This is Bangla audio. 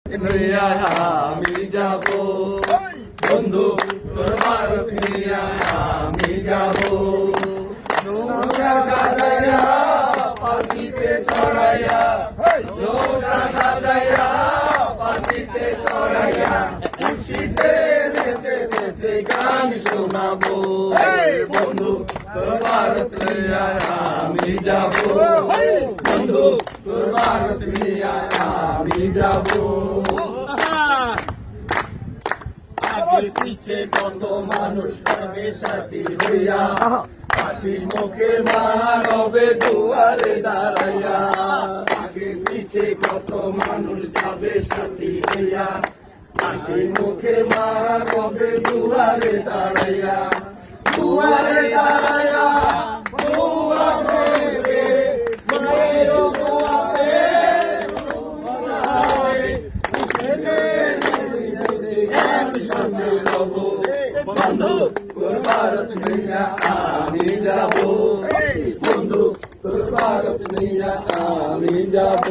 নিয়া আমি যাব বন্ধু তোর ভারত নিয়া আমি যাব নৌকা সাজাইয়া পাখিতে চড়াইয়া নৌকা সাজাইয়া পাখিতে চড়াইয়া খুশিতে নেচে নেচে গান শোনাবো বন্ধু তোর ভারত নিয়া আমি যাব বন্ধু তোর ভারত নিয়া আমি যাব আগে পিছে কত মানুষ হবে সাথী হইয়া হাসি মুখে মানবে দুয়ারে দাঁড়াইয়া আগে পিছে কত মানুষ যাবে সাথী হইয়া হাসি মুখে মানবে দুয়ারে দাঁড়াইয়া দুয়ারে দাঁড়াইয়া দুয়া দেবে মায়ের দুয়ারে বন্ধু তোর ভারত নিয়া আমি যাব বন্ধু তোর ভারত নিয়া আমি যাব